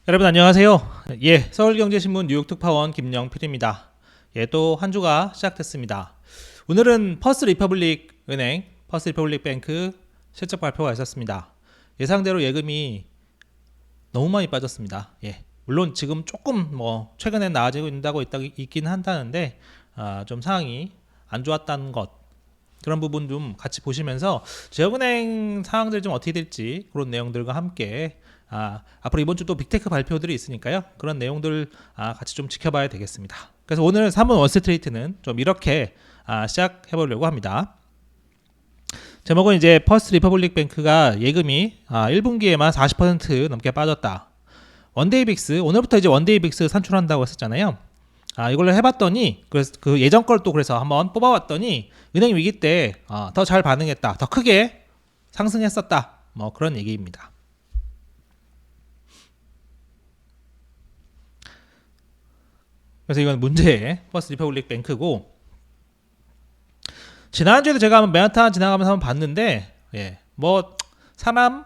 여러분 안녕하세요. 서울경제신문 뉴욕 특파원 김영필입니다. 또 한 주가 시작됐습니다. 오늘은 퍼스트 리퍼블릭 은행, 퍼스트 리퍼블릭 뱅크 실적 발표가 있었습니다. 예상대로 예금이 너무 많이 빠졌습니다. 물론 지금 조금 최근에 나아지고 있긴 한다는데 좀 상황이 안 좋았다는 것, 그런 부분 좀 같이 보시면서 지역은행 상황들이 좀 어떻게 될지 그런 내용들과 함께 앞으로 이번 주 또 빅테크 발표들이 있으니까요. 그런 내용들 같이 좀 지켜봐야 되겠습니다. 그래서 오늘 3분 월스트리트는 좀 이렇게 시작해 보려고 합니다. 제목은 이제 퍼스트 리퍼블릭 뱅크가 예금이 1분기에만 40% 넘게 빠졌다. 원데이 빅스, 오늘부터 이제 원데이 빅스 산출한다고 했었잖아요. 이걸로 해봤더니, 그래서 그 예전 걸 또 그래서 한번 뽑아봤더니 은행 위기 때 더 잘 반응했다, 더 크게 상승했었다, 그런 얘기입니다. 그래서 이건 문제의 퍼스트 리퍼블릭 뱅크고, 지난주에도 제가 맨하탄 지나가면서 한번 봤는데 사람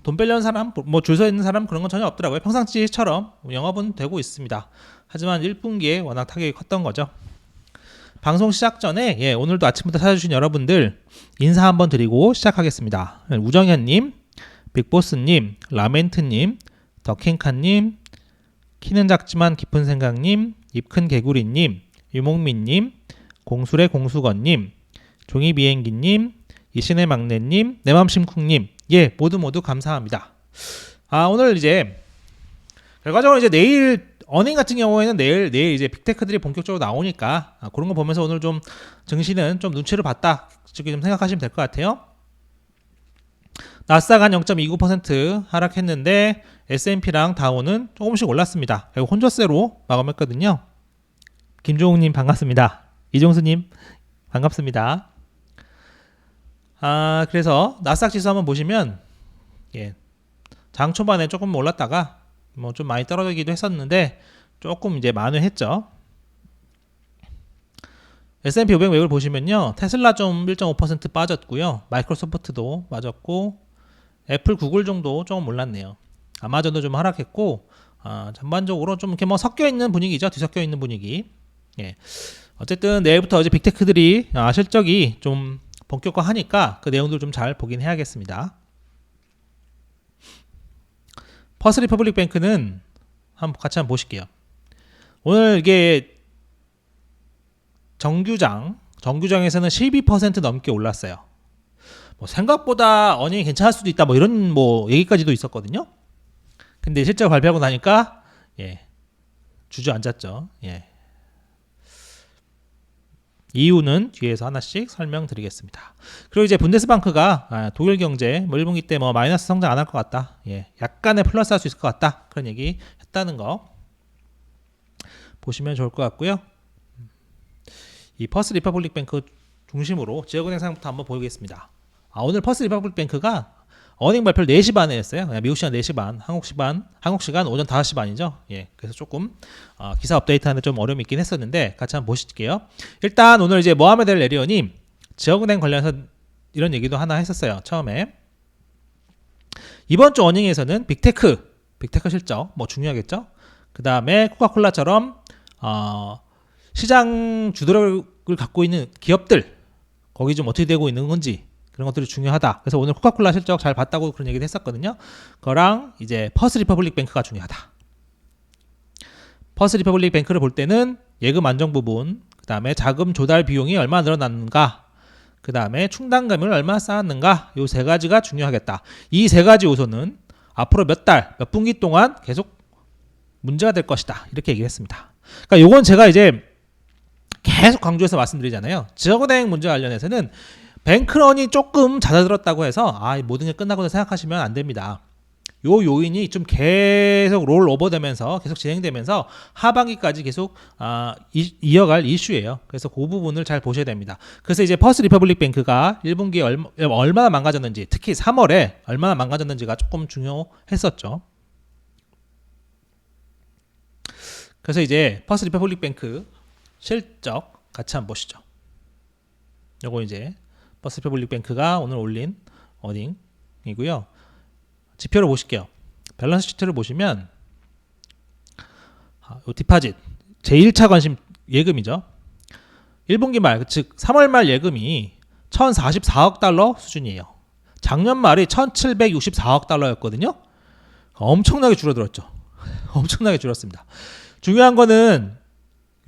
돈 빼려는 사람, 줄 서 있는 사람 그런 건 전혀 없더라고요. 평상시처럼 영업은 되고 있습니다. 하지만 1분기에 워낙 타격이 컸던 거죠. 방송 시작 전에 오늘도 아침부터 찾아주신 여러분들 인사 한번 드리고 시작하겠습니다. 우정현님, 빅보스님, 라멘트님, 더킹카님, 키는 작지만 깊은 생각님, 입큰 개구리님, 유목민님, 공술의 공수건님, 종이비행기님, 이신의 막내님, 내맘심쿵님, 모두 감사합니다. 오늘 이제 결과적으로 이제 내일 어닝 같은 경우에는 내일 이제 빅테크들이 본격적으로 나오니까 그런 거 보면서 오늘 좀 증시는 좀 눈치를 봤다, 이렇게 좀 생각하시면 될 것 같아요. 나스닥 한 0.29% 하락했는데 S&P랑 다우는 조금씩 올랐습니다. 그리고 혼조세로 마감했거든요. 김종욱님 반갑습니다. 이종수님 반갑습니다. 그래서 나스닥 지수 한번 보시면 장 초반에 조금 올랐다가 좀 많이 떨어지기도 했었는데 조금 이제 만회했죠. S&P 500 맥을 보시면요, 테슬라 좀 1.5% 빠졌고요, 마이크로소프트도 빠졌고, 애플, 구글 정도 조금 올랐네요. 아마존도 좀 하락했고, 전반적으로 좀 이렇게 섞여 있는 분위기죠. 뒤섞여 있는 분위기. 어쨌든 내일부터 이제 빅테크들이 실적이 좀 본격화하니까 그 내용들 좀 잘 보긴 해야겠습니다. 퍼스트 리퍼블릭 뱅크는 같이 한번 보실게요. 오늘 이게 정규장에서는 12% 넘게 올랐어요. 생각보다 어닝이 괜찮을 수도 있다, 이런 얘기까지도 있었거든요. 근데 실제 발표하고 나니까 주저앉았죠. 이유는 뒤에서 하나씩 설명드리겠습니다. 그리고 이제 분데스방크가 독일 경제 1분기 때 마이너스 성장 안 할 것 같다, 약간의 플러스 할 수 있을 것 같다, 그런 얘기 했다는 거 보시면 좋을 것 같고요. 이 퍼스트 리퍼블릭 뱅크 중심으로 지역은행 상황부터 한번 보겠습니다. 오늘 퍼스트 리퍼블릭 뱅크가 어닝 발표를 4시 반에 했어요. 미국 시간 4시 반, 한국 시간 오전 5시 반이죠. 그래서 조금 기사 업데이트하는데 좀 어려움이 있긴 했었는데 같이 한번 보실게요. 일단 오늘 이제 모하메드 엘 에리언이 지역은행 관련해서 이런 얘기도 하나 했었어요. 처음에 이번 주 어닝에서는 빅테크 실적 중요하겠죠. 그 다음에 코카콜라처럼 시장 주도력을 갖고 있는 기업들, 거기 좀 어떻게 되고 있는 건지, 그런 것들이 중요하다. 그래서 오늘 코카콜라 실적 잘 봤다고 그런 얘기를 했었거든요. 그거랑 이제 퍼스트 리퍼블릭 뱅크가 중요하다. 퍼스트 리퍼블릭 뱅크를 볼 때는 예금 안정 부분, 그 다음에 자금 조달 비용이 얼마나 늘어났는가, 그 다음에 충당금을 얼마나 쌓았는가, 요 세 가지가 중요하겠다. 이 세 가지 요소는 앞으로 몇 분기 동안 계속 문제가 될 것이다, 이렇게 얘기를 했습니다. 그러니까 요건 제가 이제 계속 강조해서 말씀드리잖아요. 지역은행 문제 관련해서는 뱅크런이 조금 잦아들었다고 해서 모든 게 끝나고 생각하시면 안 됩니다. 요 요인이 좀 계속 롤 오버되면서 계속 진행되면서 하반기까지 계속 이어갈 이슈예요. 그래서 그 부분을 잘 보셔야 됩니다. 그래서 이제 퍼스트 리퍼블릭 뱅크가 1분기에 얼마나 망가졌는지, 특히 3월에 얼마나 망가졌는지가 조금 중요했었죠. 그래서 이제 퍼스트 리퍼블릭 뱅크 실적 같이 한번 보시죠. 요거 이제 퍼스트 리퍼블릭 뱅크가 오늘 올린 어닝이고요. 지표를 보실게요. 밸런스 시트를 보시면 요 디파짓 제1차 관심 예금이죠. 1분기 말, 즉 3월 말 예금이 1044억 달러 수준이에요. 작년 말이 1764억 달러였거든요. 엄청나게 줄어들었죠. 엄청나게 줄었습니다. 중요한 거는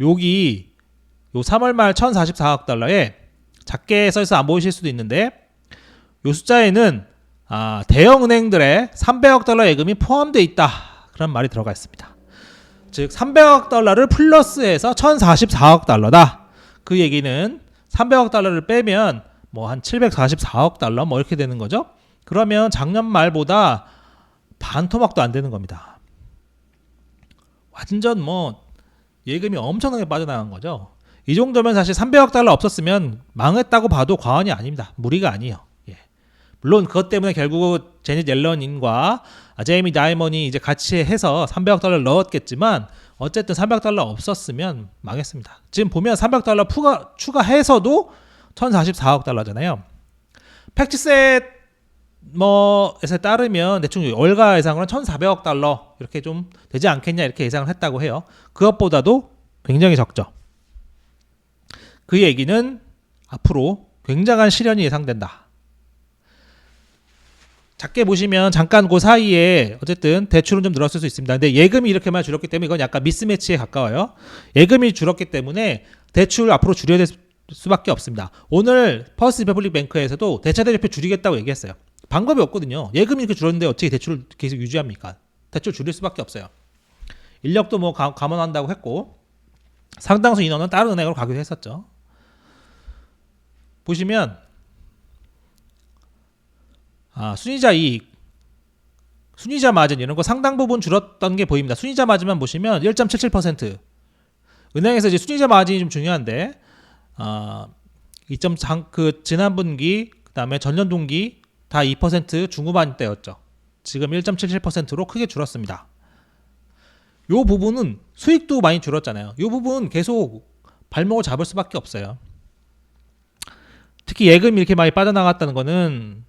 여기 요 3월 말 1044억 달러에 작게 써있어 안 보이실 수도 있는데 요 숫자에는 대형 은행들의 300억 달러 예금이 포함되어 있다. 그런 말이 들어가 있습니다. 즉 300억 달러를 플러스해서 1044억 달러다. 그 얘기는 300억 달러를 빼면 뭐 한 744억 달러 뭐 이렇게 되는 거죠. 그러면 작년 말보다 반토막도 안 되는 겁니다. 완전 뭐 예금이 엄청나게 빠져나간 거죠. 이 정도면 사실 300억 달러 없었으면 망했다고 봐도 과언이 아닙니다. 무리가 아니에요. 예. 물론 그것 때문에 결국 제닛 옐런인과 제이미 다이먼이 이제 같이 해서 300억 달러를 넣었겠지만 어쨌든 300억 달러 없었으면 망했습니다. 지금 보면 300억 달러 추가해서도 1044억 달러잖아요. 팩트셋 뭐에서 따르면 대충 월가 예상으로는 1400억 달러 이렇게 좀 되지 않겠냐 이렇게 예상을 했다고 해요. 그것보다도 굉장히 적죠. 그 얘기는 앞으로 굉장한 실현이 예상된다. 작게 보시면 잠깐 그 사이에 어쨌든 대출은 좀 늘었을 수 있습니다. 근데 예금이 이렇게 많이 줄었기 때문에 이건 약간 미스매치에 가까워요. 예금이 줄었기 때문에 대출 앞으로 줄여야 될 수밖에 없습니다. 오늘 퍼스트 리퍼블릭 뱅크에서도 대차 대조표 줄이겠다고 얘기했어요. 방법이 없거든요. 예금이 이렇게 줄었는데 어떻게 대출을 계속 유지합니까? 대출 줄일 수밖에 없어요. 인력도 뭐 감원한다고 했고 상당수 인원은 다른 은행으로 가기도 했었죠. 보시면 순이자 이익, 순이자 마진 이런 거 상당 부분 줄었던 게 보입니다. 순이자 마진만 보시면 1.77%. 은행에서 이제 순이자 마진이 좀 중요한데 지난 분기 그다음에 전년 동기 다 2% 중후반대였죠. 지금 1.77%로 크게 줄었습니다. 이 부분은 수익도 많이 줄었잖아요. 이 부분 계속 발목을 잡을 수밖에 없어요. 특히 예금이 이렇게 많이 빠져나갔다는 거는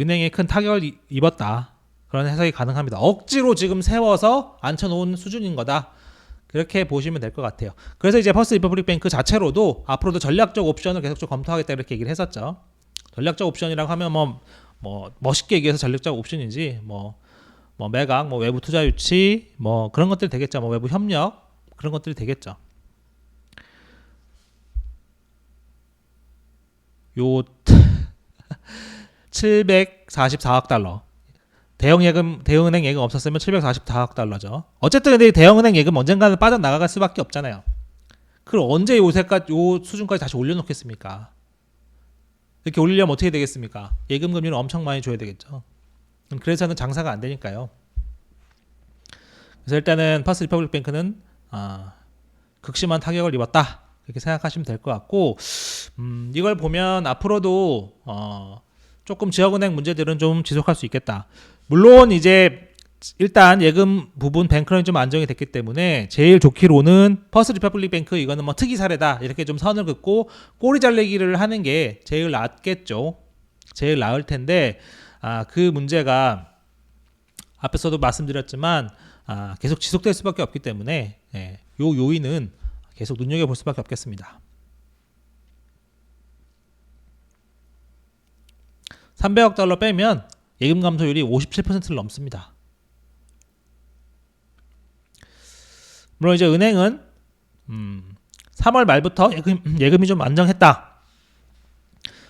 은행에 큰 타격을 입었다. 그런 해석이 가능합니다. 억지로 지금 세워서 앉혀놓은 수준인 거다. 그렇게 보시면 될 것 같아요. 그래서 이제 퍼스트 리퍼블릭 뱅크 자체로도 앞으로도 전략적 옵션을 계속 검토하겠다 이렇게 얘기를 했었죠. 전략적 옵션이라고 하면 뭐 멋있게 얘기해서 전략적 옵션이지 뭐 매각, 뭐 외부 투자 유치, 뭐 그런 것들이 되겠죠. 뭐 외부 협력 그런 것들이 되겠죠. 요 744억 달러. 대형은행 예금 없었으면 744억 달러죠. 어쨌든 근데 대형은행 예금 언젠가는 빠져나갈 수밖에 없잖아요. 그럼 언제 요 수준까지 다시 올려놓겠습니까? 이렇게 올리려면 어떻게 되겠습니까? 예금 금리는 엄청 많이 줘야 되겠죠. 그래서는 장사가 안 되니까요. 그래서 일단은 퍼스트 리퍼블릭 뱅크는 극심한 타격을 입었다. 이렇게 생각하시면 될 것 같고 이걸 보면 앞으로도 조금 지역은행 문제들은 좀 지속할 수 있겠다. 물론 이제 일단 예금 부분 뱅크런이 좀 안정이 됐기 때문에 제일 좋기로는 퍼스트 리퍼블릭 뱅크 이거는 뭐 특이 사례다 이렇게 좀 선을 긋고 꼬리 잘리기를 하는 게 제일 낫겠죠. 제일 나을 텐데 그 문제가 앞에서도 말씀드렸지만 계속 지속될 수밖에 없기 때문에 요 요인은 계속 눈여겨볼 수밖에 없겠습니다. 300억 달러 빼면 예금 감소율이 57%를 넘습니다. 물론 이제 은행은 3월 말부터 예금이 좀 안정했다.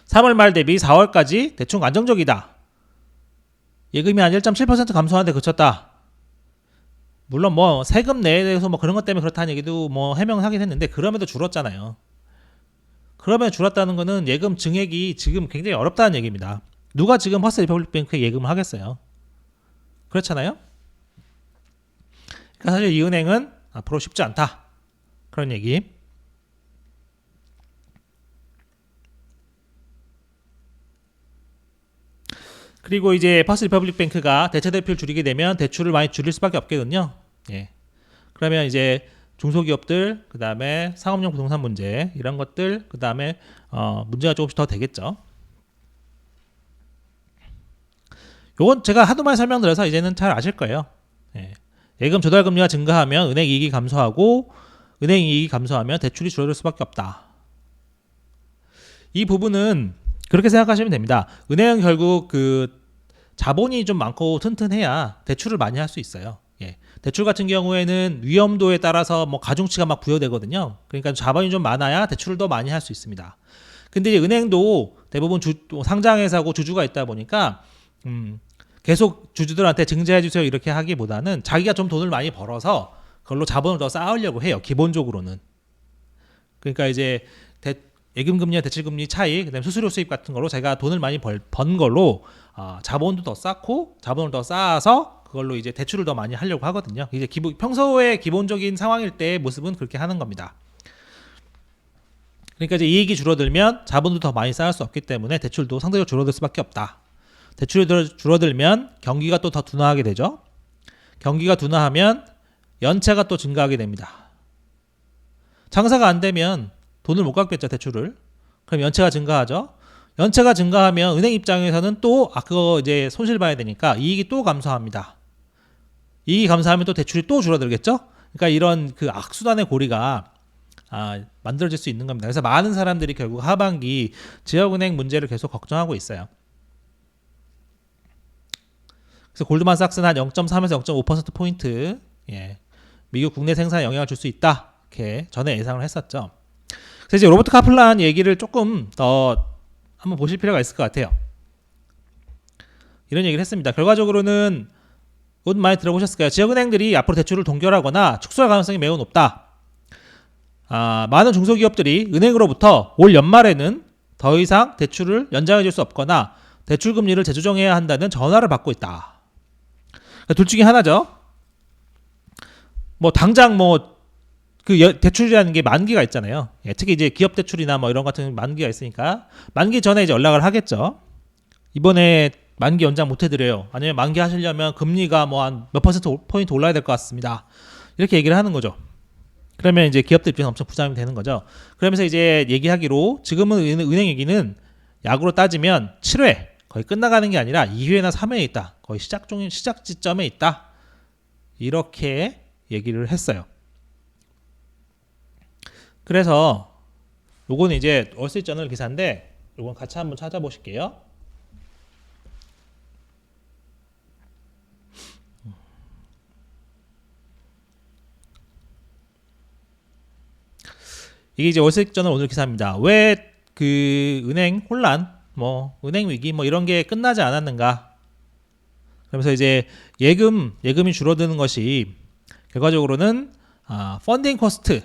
3월 말 대비 4월까지 대충 안정적이다. 예금이 한 1.7% 감소하는데 그쳤다. 물론 뭐 세금 내에 대해서 뭐 그런 것 때문에 그렇다는 얘기도 뭐 해명하긴 했는데 그럼에도 줄었잖아요. 그러면 줄었다는 거는 예금 증액이 지금 굉장히 어렵다는 얘기입니다. 누가 지금 퍼스트 리퍼블릭 뱅크에 예금을 하겠어요? 그렇잖아요. 그러니까 사실 이 은행은 앞으로 쉽지 않다. 그런 얘기. 그리고 이제 퍼스트 리퍼블릭 뱅크가 대차 대표를 줄이게 되면 대출을 많이 줄일 수밖에 없거든요. 예. 그러면 이제 중소기업들, 그 다음에 상업용 부동산 문제 이런 것들, 그 다음에 문제가 조금씩 더 되겠죠. 요건 제가 하도 많이 설명드려서 이제는 잘 아실 거예요. 예. 예금 조달금리가 증가하면 은행 이익이 감소하고 은행 이익이 감소하면 대출이 줄어들 수밖에 없다. 이 부분은 그렇게 생각하시면 됩니다. 은행은 결국 그 자본이 좀 많고 튼튼해야 대출을 많이 할 수 있어요. 예. 대출 같은 경우에는 위험도에 따라서 뭐 가중치가 막 부여되거든요. 그러니까 자본이 좀 많아야 대출을 더 많이 할 수 있습니다. 근데 이제 은행도 대부분 상장회사고 주주가 있다 보니까 계속 주주들한테 증자해 주세요 이렇게 하기보다는 자기가 좀 돈을 많이 벌어서 그걸로 자본을 더 쌓으려고 해요. 기본적으로는. 그러니까 이제 예금금리와 대출금리 차이, 그다음에 수수료 수입 같은 걸로 제가 돈을 많이 번 걸로 자본도 더 쌓고 자본을 더 쌓아서 그걸로 이제 대출을 더 많이 하려고 하거든요. 이제 평소의 기본적인 상황일 때의 모습은 그렇게 하는 겁니다. 그러니까 이제 이익이 줄어들면 자본도 더 많이 쌓을 수 없기 때문에 대출도 상대적으로 줄어들 수밖에 없다. 대출이 줄어들면 경기가 또 더 둔화하게 되죠. 경기가 둔화하면 연체가 또 증가하게 됩니다. 장사가 안 되면 돈을 못 갚겠죠, 대출을. 그럼 연체가 증가하죠. 연체가 증가하면 은행 입장에서는 또 그거 이제 손실 봐야 되니까 이익이 또 감소합니다. 이익이 감소하면 또 대출이 또 줄어들겠죠. 그러니까 이런 그 악순환의 고리가 만들어질 수 있는 겁니다. 그래서 많은 사람들이 결국 하반기 지역은행 문제를 계속 걱정하고 있어요. 그래서 골드만삭스는 한 0.3에서 0.5%포인트 미국 국내 생산에 영향을 줄 수 있다. 이렇게 전에 예상을 했었죠. 그래서 이제 로버트 카플란 얘기를 조금 더 한번 보실 필요가 있을 것 같아요. 이런 얘기를 했습니다. 결과적으로는 곧 많이 들어보셨을까요? 지역은행들이 앞으로 대출을 동결하거나 축소할 가능성이 매우 높다. 많은 중소기업들이 은행으로부터 올 연말에는 더 이상 대출을 연장해 줄 수 없거나 대출 금리를 재조정해야 한다는 전화를 받고 있다. 둘 중에 하나죠. 뭐 당장 그 대출이라는 게 만기가 있잖아요. 특히 이제 기업 대출이나 뭐 이런 같은 만기가 있으니까 만기 전에 이제 연락을 하겠죠. 이번에 만기 연장 못 해드려요. 아니면 만기 하시려면 금리가 뭐 한 몇 %포인트 올라야 될 것 같습니다. 이렇게 얘기를 하는 거죠. 그러면 이제 기업들 입장에서 엄청 부담이 되는 거죠. 그러면서 이제 얘기하기로 지금은 은행 얘기는 약으로 따지면 7회 거의 끝나가는 게 아니라 2회나 3회에 있다. 거의 시작 지점에 있다. 이렇게 얘기를 했어요. 그래서 요거는 이제 월스트리트저널 기사인데 요건 같이 한번 찾아보실게요. 이게 이제 월스트리트저널 오늘 기사입니다. 왜 그 은행 혼란, 은행 위기 이런 게 끝나지 않았는가? 그러면서 이제 예금이 줄어드는 것이 결과적으로는 펀딩 코스트,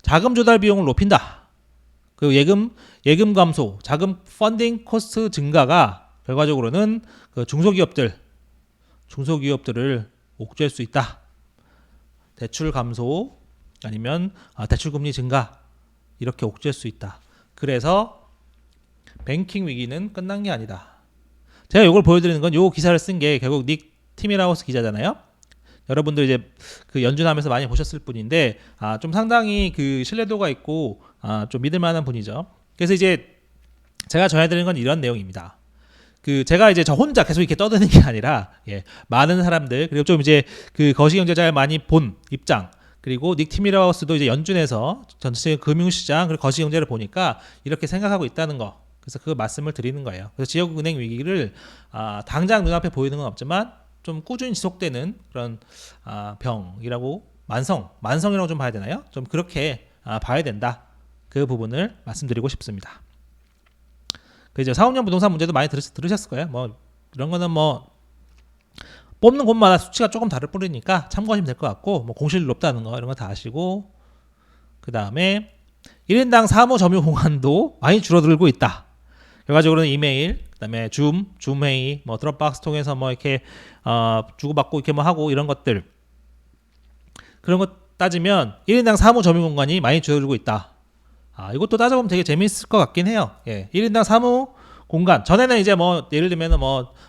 자금 조달 비용을 높인다. 그 예금 감소, 자금 펀딩 코스트 증가가 결과적으로는 그 중소기업들을 옥죄할 수 있다. 대출 감소 아니면 대출 금리 증가 이렇게 옥죄할 수 있다. 그래서 뱅킹 위기는 끝난 게 아니다. 제가 이걸 보여드리는 건 요 기사를 쓴 게 결국 닉 티밀하우스 기자잖아요. 여러분들 이제 그 연준하면서 많이 보셨을 분인데 좀 상당히 그 신뢰도가 있고 좀 믿을 만한 분이죠. 그래서 이제 제가 전해드리는 건 이런 내용입니다. 그 제가 이제 저 혼자 계속 이렇게 떠드는 게 아니라 많은 사람들 그리고 좀 이제 그 거시경제자를 많이 본 입장 그리고 닉 티밀하우스도 이제 연준에서 전체 금융시장 그리고 거시경제를 보니까 이렇게 생각하고 있다는 거. 그래서 그 말씀을 드리는 거예요. 그래서 지역은행 위기를 당장 눈앞에 보이는 건 없지만 좀 꾸준히 지속되는 그런 병이라고 만성이라고 좀 봐야 되나요? 좀 그렇게 봐야 된다. 그 부분을 말씀드리고 싶습니다. 그 이제 4, 5년 부동산 문제도 많이 들으셨을 거예요. 이런 거는 뽑는 곳마다 수치가 조금 다를 뿐이니까 참고하시면 될 것 같고 공실률 높다는 거 이런 거 다 아시고 그 다음에 1인당 사무 점유 공간도 많이 줄어들고 있다. 결과적으로는 이메일, 그다음에 줌 회의, 드롭박스 통해서 이렇게 주고받고 이렇게 하고 이런 것들 그런 것 따지면 1인당 사무 점유 공간이 많이 줄어들고 있다. 이것도 따져보면 되게 재미있을 것 같긴 해요. 1인당 사무 공간 전에는 이제 예를 들면은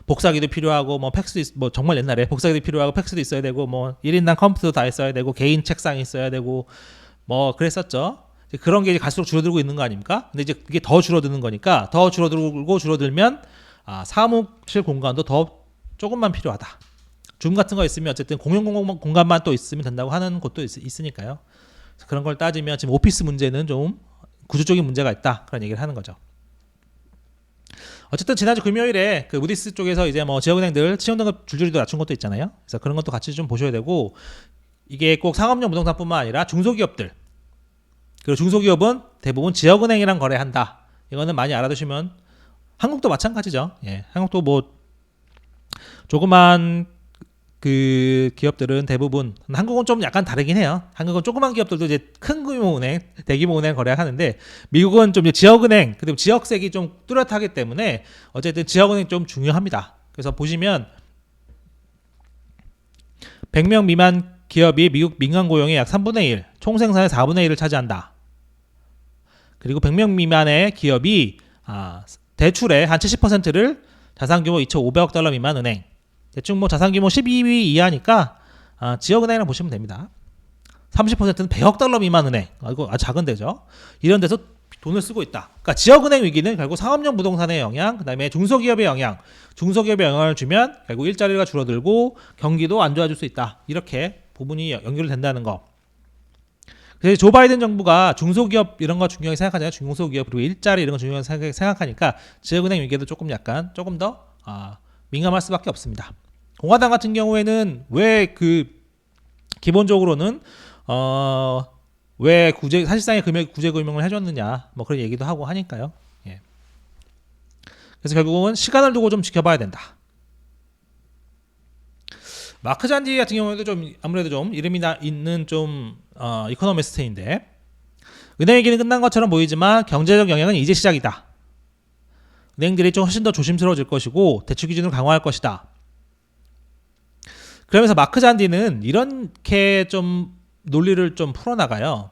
복사기도 필요하고 팩스 정말 옛날에 복사기도 필요하고 팩스도 있어야 되고 1인당 컴퓨터도 다 있어야 되고 개인 책상이 있어야 되고 그랬었죠. 그런 게 이제 갈수록 줄어들고 있는 거 아닙니까? 근데 이제 그게 더 줄어드는 거니까 더 줄어들면 사무실 공간도 더 조금만 필요하다. 줌 같은 거 있으면 어쨌든 공용 공간만 또 있으면 된다고 하는 곳도 있으니까요. 그런 걸 따지면 지금 오피스 문제는 좀 구조적인 문제가 있다, 그런 얘기를 하는 거죠. 어쨌든 지난주 금요일에 그 무디스 쪽에서 이제 뭐 지역은행들 신용등급 줄줄이 낮춘 것도 있잖아요. 그래서 그런 것도 같이 좀 보셔야 되고, 이게 꼭 상업용 부동산뿐만 아니라 중소기업들, 그리고 중소기업은 대부분 지역은행이랑 거래한다. 이거는 많이 알아두시면, 한국도 마찬가지죠. 예, 한국도 뭐 조그만 그 기업들은 대부분, 한국은 좀 약간 다르긴 해요. 한국은 조그만 기업들도 이제 큰 규모 은행, 대규모 은행 거래하는데, 미국은 좀 이제 지역은행, 그리고 지역색이 좀 뚜렷하기 때문에 어쨌든 지역은행 좀 중요합니다. 그래서 보시면 100명 미만 기업이 미국 민간 고용의 약 3분의 1, 총 생산의 4분의 1을 차지한다. 그리고 100명 미만의 기업이 대출의 한 70%를 자산규모 2,500억 달러 미만 은행, 대충 뭐 자산규모 12위 이하니까 지역은행이라고 보시면 됩니다. 30%는 100억 달러 미만 은행, 이거 아주 작은 데죠. 이런 데서 돈을 쓰고 있다. 그러니까 지역은행 위기는 결국 상업용 부동산의 영향, 그다음에 중소기업의 영향, 중소기업의 영향을 주면 결국 일자리가 줄어들고 경기도 안 좋아질 수 있다. 이렇게 부분이 연결된다는 거. 그래서 조 바이든 정부가 중소기업 이런 거 중요하게 생각하잖아요. 중소기업 그리고 일자리 이런 거 중요하게 생각하니까 지역은행 위기도 조금 더 민감할 수밖에 없습니다. 공화당 같은 경우에는 왜 기본적으로는 왜 사실상의 구제 금융을 해줬느냐, 뭐 그런 얘기도 하고 하니까요. 예. 그래서 결국은 시간을 두고 좀 지켜봐야 된다. 마크 잔디 같은 경우에도 좀 아무래도 좀 이름이 있는 좀 이코노미스트인데, 은행 위기는 끝난 것처럼 보이지만 경제적 영향은 이제 시작이다. 은행들이 좀 훨씬 더 조심스러워질 것이고 대출 기준을 강화할 것이다. 그러면서 마크 잔디는 이렇게 좀 논리를 좀 풀어나가요.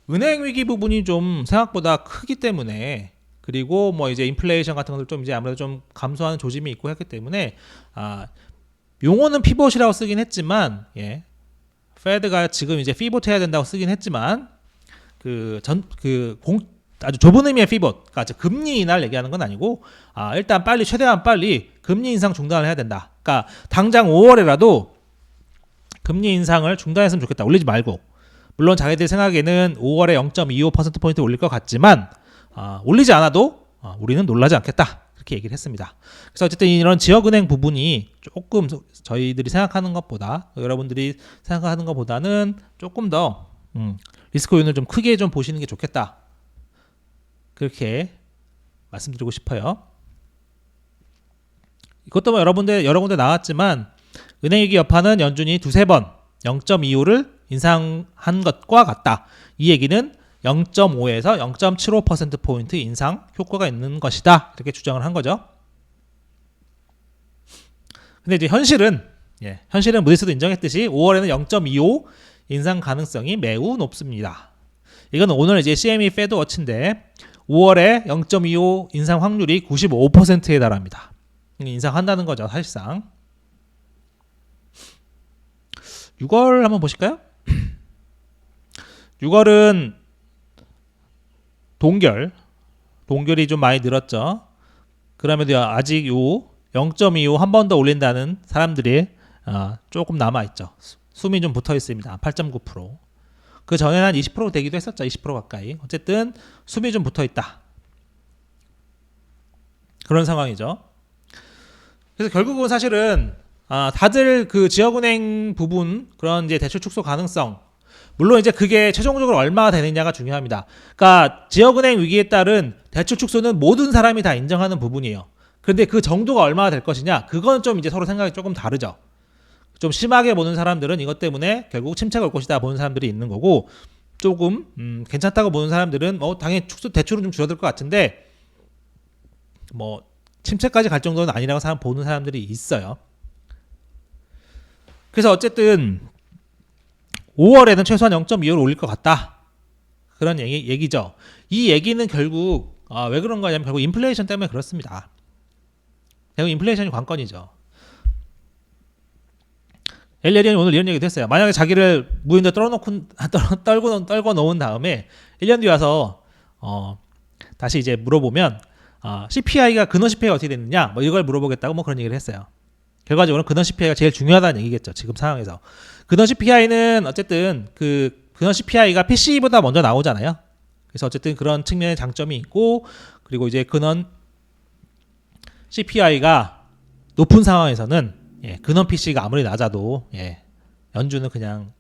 은행 위기 부분이 좀 생각보다 크기 때문에, 그리고 뭐 이제 인플레이션 같은 것들 좀 이제 아무래도 좀 감소하는 조짐이 있고 했기 때문에, 용어는 피봇이라고 쓰긴 했지만, 예, 페드가 지금 이제 피봇 해야 된다고 쓰긴 했지만, 아주 좁은 의미의 피봇, 그러니까 금리 인하를 얘기하는 건 아니고, 일단 최대한 빨리 금리 인상 중단을 해야 된다. 그러니까 당장 5월에라도 금리 인상을 중단했으면 좋겠다. 올리지 말고. 물론 자기들 생각에는 5월에 0.25%포인트 올릴 것 같지만, 올리지 않아도 우리는 놀라지 않겠다. 이렇게 얘기를 했습니다. 그래서 어쨌든 이런 지역은행 부분이 조금 저희들이 생각하는 것보다, 여러분들이 생각하는 것보다는 조금 더 리스크 요인을 좀 크게 좀 보시는 게 좋겠다. 그렇게 말씀드리고 싶어요. 이것도 뭐 여러 군데 나왔지만, 은행위기 여파는 연준이 두세 번 0.25를 인상한 것과 같다. 이 얘기는 0.5에서 0.75%포인트 인상 효과가 있는 것이다. 이렇게 주장을 한 거죠. 근데 이제 현실은 무디스도 인정했듯이 5월에는 0.25 인상 가능성이 매우 높습니다. 이건 오늘 이제 CME 페드워치인데 5월에 0.25 인상 확률이 95%에 달합니다. 인상한다는 거죠, 사실상. 6월 한번 보실까요? 6월은 동결이 좀 많이 늘었죠. 그럼에도 아직 요 0.25 한 번 더 올린다는 사람들이 조금 남아있죠. 숨이 좀 붙어 있습니다. 8.9%. 그 전에는 한 20% 되기도 했었죠. 20% 가까이. 어쨌든 숨이 좀 붙어 있다. 그런 상황이죠. 그래서 결국은 사실은 다들 그 지역은행 부분, 그런 이제 대출 축소 가능성, 물론 이제 그게 최종적으로 얼마가 되느냐가 중요합니다. 그러니까 지역은행 위기에 따른 대출 축소는 모든 사람이 다 인정하는 부분이에요. 그런데 그 정도가 얼마나 될 것이냐, 그건 좀 이제 서로 생각이 조금 다르죠. 좀 심하게 보는 사람들은 이것 때문에 결국 침체가 올 것이다 보는 사람들이 있는 거고, 조금 괜찮다고 보는 사람들은 당연히 대출은 좀 줄어들 것 같은데 뭐 침체까지 갈 정도는 아니라고 보는 사람들이 있어요. 그래서 어쨌든 5월에는 최소한 0.25를 올릴 것 같다. 그런 얘기죠. 이 얘기는 결국 왜 그런 거냐면 결국 인플레이션 때문에 그렇습니다. 결국 인플레이션이 관건이죠. 엘리언이 오늘 이런 얘기도 했어요. 만약에 자기를 무인도 떨고 놓은 다음에 1년 뒤 와서 다시 이제 물어보면 CPI가 근원 CPI가 어떻게 됐느냐, 뭐 이걸 물어보겠다고 뭐 그런 얘기를 했어요. 결과적으로는 근원 CPI가 제일 중요하다는 얘기겠죠. 지금 상황에서. 근원 CPI는 어쨌든 그 근원 CPI가 PC보다 먼저 나오잖아요. 그래서 어쨌든 그런 측면의 장점이 있고, 그리고 이제 근원 CPI가 높은 상황에서는 근원 PC가 아무리 낮아도 연준은 그냥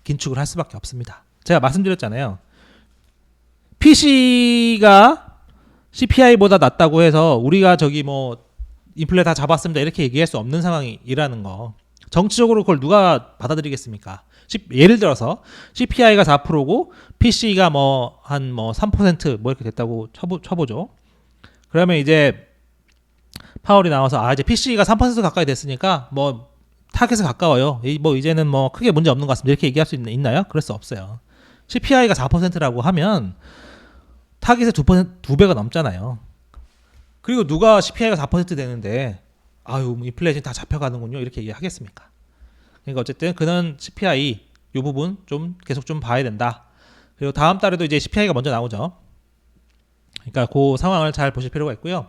긴축을 할 수밖에 없습니다. 제가 말씀드렸잖아요. PC가 CPI보다 낮다고 해서 우리가 저기 뭐 인플레 다 잡았습니다 이렇게 얘기할 수 없는 상황이라는 거. 정치적으로 그걸 누가 받아들이겠습니까? 예를 들어서 CPI가 4%고 PC가 뭐 한 뭐 3% 뭐 이렇게 됐다고 쳐보죠. 그러면 이제 파월이 나와서 이제 PC가 3% 가까이 됐으니까 뭐 타겟에 가까워요. 뭐 이제는 뭐 크게 문제 없는 것 같습니다. 이렇게 얘기할 수 있나요? 그럴 수 없어요. CPI가 4%라고 하면 타겟의 2배가 넘잖아요. 그리고 누가 CPI가 4% 되는데 아유 인플레이션 다 잡혀가는군요 이렇게 얘기하겠습니까? 그러니까 어쨌든 그는 CPI 이 부분 좀 계속 좀 봐야 된다. 그리고 다음 달에도 이제 CPI가 먼저 나오죠. 그러니까 그 상황을 잘 보실 필요가 있고요.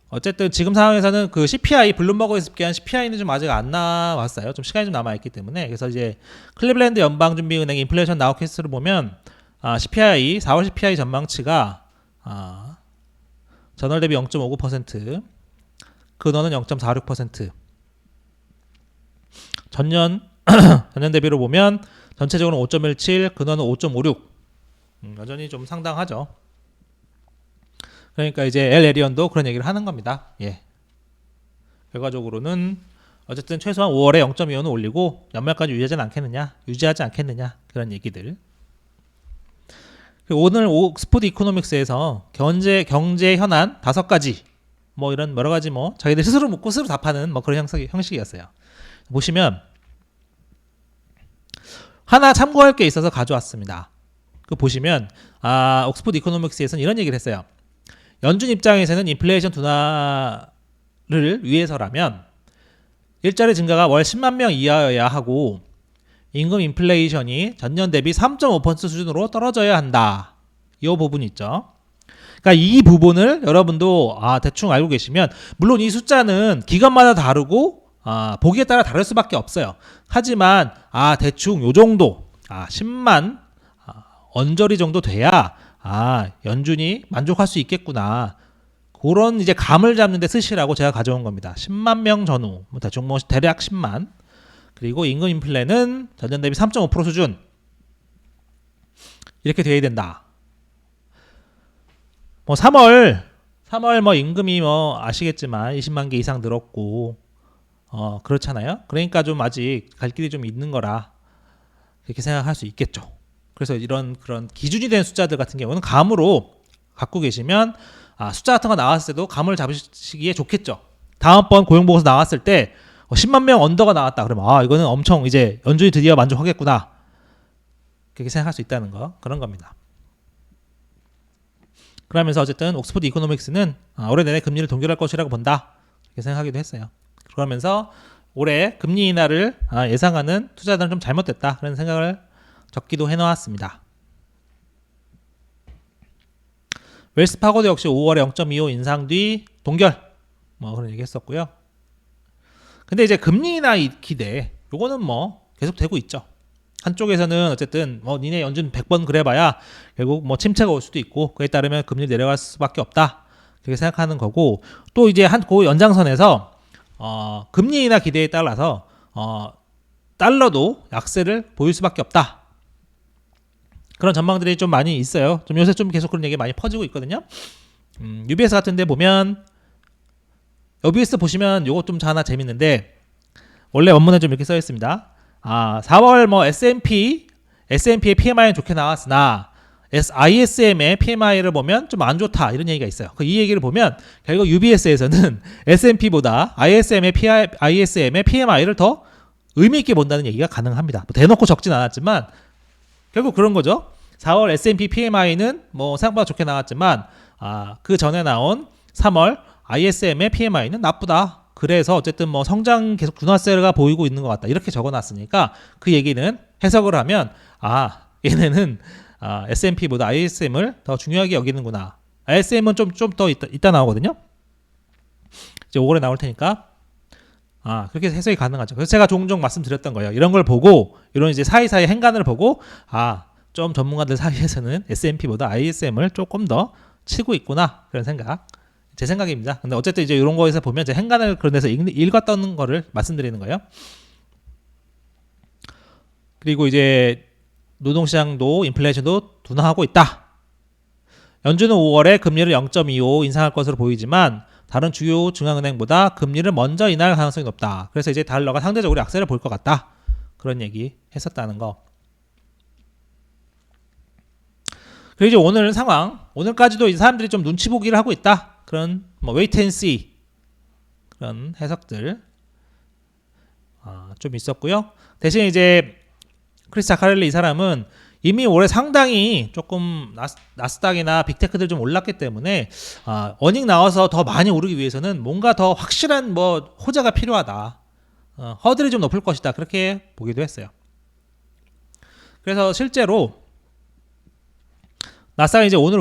어쨌든 지금 상황에서는 그 CPI 블룸버그에서 집계한 CPI는 좀 아직 안 나왔어요. 좀 시간이 좀 남아있기 때문에. 그래서 이제 클리블랜드 연방준비은행 인플레이션 나우캐스트를 보면 CPI 4월 CPI 전망치가 전월 대비 0.59%, 근원은 0.46%. 전년 대비로 보면 전체적으로 5.17, 근원은 5.56. 여전히 좀 상당하죠. 그러니까 이제 엘 에리언도 그런 얘기를 하는 겁니다. 결과적으로는 어쨌든 최소한 5월에 0.25는 올리고 연말까지 유지하지 않겠느냐 그런 얘기들. 오늘 옥스포드 이코노믹스에서 경제 현안 5가지 뭐 이런 여러 가지 뭐 자기들 스스로 묻고 스스로 답하는 뭐 그런 형식이었어요. 보시면 하나 참고할 게 있어서 가져왔습니다. 그 보시면 옥스포드 이코노믹스에서는 이런 얘기를 했어요. 연준 입장에서는 인플레이션 둔화를 위해서라면 일자리 증가가 월 10만 명 이하여야 하고 임금 인플레이션이 전년 대비 3.5% 수준으로 떨어져야 한다. 이 부분이 있죠. 그러니까 이 부분을 여러분도 대충 알고 계시면 물론 이 숫자는 기관마다 다르고 보기에 따라 다를 수밖에 없어요. 하지만 대충 요 정도 10만 언저리 정도 돼야 연준이 만족할 수 있겠구나. 그런 이제 감을 잡는 데 쓰시라고 제가 가져온 겁니다. 10만 명 전후 대충 뭐 대략 10만. 그리고 임금 인플레는 전년 대비 3.5% 수준 이렇게 돼야 된다. 뭐 3월 뭐 임금이 뭐 아시겠지만 20만 개 이상 늘었고 그렇잖아요. 그러니까 좀 아직 갈 길이 좀 있는 거라 그렇게 생각할 수 있겠죠. 그래서 이런 그런 기준이 된 숫자들 같은 경우는 감으로 갖고 계시면 숫자 같은 거 나왔을 때도 감을 잡으시기에 좋겠죠. 다음번 고용보고서 나왔을 때 10만 명 언더가 나왔다. 그러면 이거는 엄청 이제 연준이 드디어 만족하겠구나. 그렇게 생각할 수 있다는 거. 그런 겁니다. 그러면서 어쨌든 옥스포드 이코노믹스는 올해 내내 금리를 동결할 것이라고 본다. 이렇게 생각하기도 했어요. 그러면서 올해 금리 인하를 예상하는 투자자들은 좀 잘못됐다. 그런 생각을 적기도 해놓았습니다. 웰스파고도 역시 5월에 0.25 인상 뒤 동결. 뭐 그런 얘기 했었고요. 근데 이제 금리 인하 기대 요거는 뭐 계속 되고 있죠. 한쪽에서는 어쨌든 뭐 니네 연준 100번 그래봐야 결국 뭐 침체가 올 수도 있고 그에 따르면 금리 내려갈 수밖에 없다 그렇게 생각하는 거고 또 이제 그 연장선에서 금리 인하 기대에 따라서 달러도 약세를 보일 수밖에 없다 그런 전망들이 좀 많이 있어요. 좀 요새 좀 계속 그런 얘기 많이 퍼지고 있거든요. UBS 같은데 보면 UBS 보시면 요거 좀 하나 재밌는데 원래 원문에 좀 이렇게 써 있습니다. 4월 뭐 S&P의 PMI는 좋게 나왔으나 ISM의 PMI를 보면 좀 안 좋다 이런 얘기가 있어요. 이 얘기를 보면 결국 UBS에서는 S&P보다 ISM의 PMI를 더 의미 있게 본다는 얘기가 가능합니다. 뭐 대놓고 적진 않았지만 결국 그런 거죠. 4월 S&P PMI는 뭐 생각보다 좋게 나왔지만 그 전에 나온 3월 ISM의 PMI는 나쁘다. 그래서 어쨌든 뭐 성장 계속 둔화세가 보이고 있는 것 같다. 이렇게 적어놨으니까 그 얘기는 해석을 하면 얘네는 S&P보다 ISM을 더 중요하게 여기는구나. ISM은 좀 더 이따 나오거든요. 이제 5월에 나올 테니까 그렇게 해석이 가능하죠. 그래서 제가 종종 말씀드렸던 거예요. 이런 걸 보고 이런 이제 사이사이 행간을 보고 좀 전문가들 사이에서는 S&P보다 ISM을 조금 더 치고 있구나 그런 생각. 제 생각입니다. 근데 어쨌든 이제 이런 거에서 보면 이제 행간을 그런 데서 읽었던 거를 말씀드리는 거예요. 그리고 이제 노동시장도 인플레이션도 둔화하고 있다. 연준은 5월에 금리를 0.25 인상할 것으로 보이지만 다른 주요 중앙은행보다 금리를 먼저 인하할 가능성이 높다. 그래서 이제 달러가 상대적으로 약세를 볼 것 같다. 그런 얘기 했었다는 거. 그리고 이제 오늘 상황, 오늘까지도 이 사람들이 좀 눈치 보기를 하고 있다. 그런 wait and see 그런 해석들 좀 있었고요. 대신 이제 크리스 자카렐리 이 사람은 이미 올해 상당히 조금 나스닥이나 빅테크들 좀 올랐기 때문에 어닝 나와서 더 많이 오르기 위해서는 뭔가 더 확실한 호재가 필요하다. 허들이 좀 높을 것이다. 그렇게 보기도 했어요. 그래서 실제로 나스닥이 이제 오늘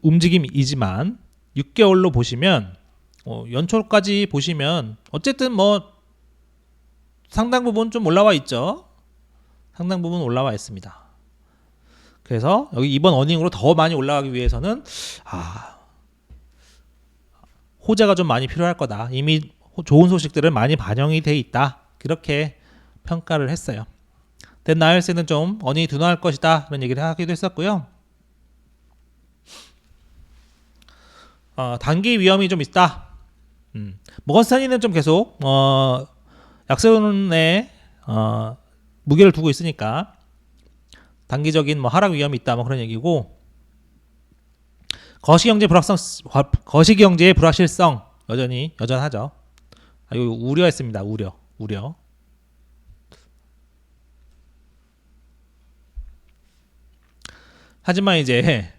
움직임이지만 6개월로 보시면 연초까지 보시면 어쨌든 상당 부분 좀 올라와 있죠. 상당 부분 올라와 있습니다. 그래서 여기 이번 어닝으로 더 많이 올라가기 위해서는 호재가 좀 많이 필요할 거다. 이미 좋은 소식들은 많이 반영이 돼 있다. 그렇게 평가를 했어요. 나일스는 좀 어닝이 둔화할 것이다. 그런 얘기를 하기도 했었고요. 단기 위험이 좀 있다. 모건스탠리는 좀 계속 약세론에 무게를 두고 있으니까 단기적인 하락 위험이 있다. 그런 얘기고 거시경제의 불확실성 여전하죠. 이거 우려했습니다. 우려. 하지만 이제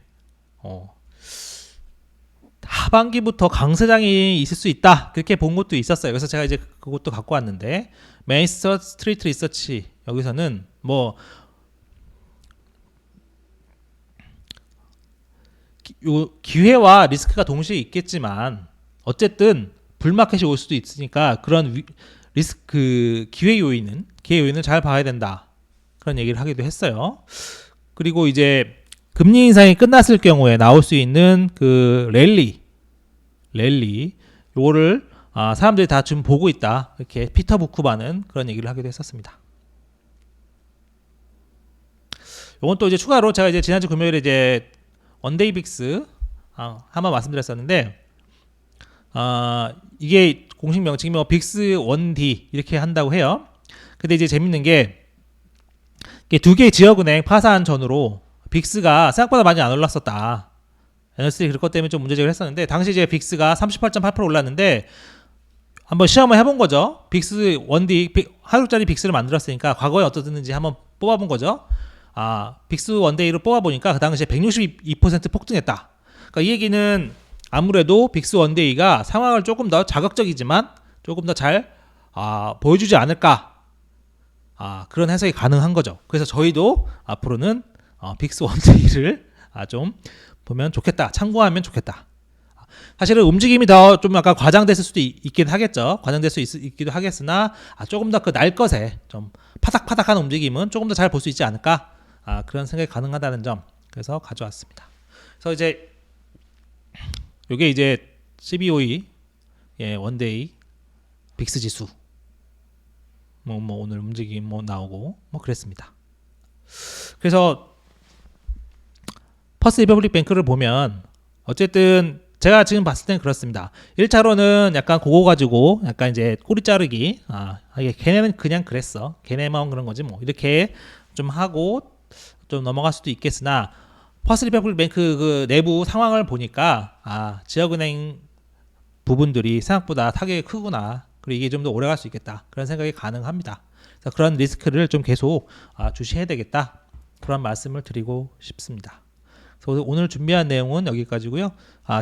하반기부터 강세장이 있을 수 있다. 그렇게 본 것도 있었어요. 그래서 제가 이제 그것도 갖고 왔는데 메이스터 스트리트 리서치 여기서는 기회와 리스크가 동시에 있겠지만 어쨌든 불마켓이 올 수도 있으니까 그런 기회 요인을 잘 봐야 된다. 그런 얘기를 하기도 했어요. 그리고 이제 금리 인상이 끝났을 경우에 나올 수 있는 그 랠리 요거를 사람들이 다 지금 보고 있다. 이렇게 피터 부크바는 그런 얘기를 하기도 했었습니다. 요건 또 이제 추가로 제가 이제 지난주 금요일에 이제 원데이 빅스 한번 말씀드렸었는데 이게 공식 명칭이 빅스 1D 이렇게 한다고 해요. 근데 이제 재밌는 게 두 개의 지역은행 파산 전후로 빅스가 생각보다 많이 안 올랐었다. 에너스들이 그것 때문에 좀 문제제기를 했었는데 당시 이제 빅스가 38.8% 올랐는데 한번 시험을 해본 거죠. 빅스 1D 하루짜리 빅스를 만들었으니까 과거에 어떻았는지 한번 뽑아본 거죠. 빅스 원데이로 뽑아보니까 그 당시에 162% 폭등했다. 그러니까 이 얘기는 아무래도 빅스 원데이가 상황을 조금 더 자극적이지만 조금 더 잘 보여주지 않을까. 그런 해석이 가능한 거죠. 그래서 저희도 앞으로는 빅스 원데이를 좀 보면 좋겠다. 참고하면 좋겠다. 사실은 움직임이 더 좀 약간 과장됐을 수도 있긴 하겠죠. 과장될 수 있기도 하겠으나 조금 더 그 날 것에 좀 파닥파닥한 움직임은 조금 더 잘 볼 수 있지 않을까. 그런 생각이 가능하다는 점. 그래서 가져왔습니다. 그래서 이제 요게 이제 CBOE 원데이 빅스 지수 오늘 움직임 나오고 그랬습니다. 그래서 퍼스트 리퍼블릭 뱅크를 보면 어쨌든 제가 지금 봤을 땐 그렇습니다. 1차로는 약간 그거 가지고 약간 이제 꼬리 자르기 걔네는 그냥 그랬어. 걔네만 그런 거지 이렇게 좀 하고 좀 넘어갈 수도 있겠으나 퍼스트 리퍼블릭 뱅크 그 내부 상황을 보니까 지역은행 부분들이 생각보다 타격이 크구나. 그리고 이게 좀 더 오래 갈 수 있겠다. 그런 생각이 가능합니다. 그래서 그런 리스크를 좀 계속 주시해야 되겠다. 그런 말씀을 드리고 싶습니다. 그래서 오늘 준비한 내용은 여기까지고요.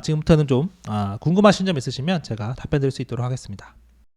지금부터는 좀 궁금하신 점 있으시면 제가 답변 드릴 수 있도록 하겠습니다.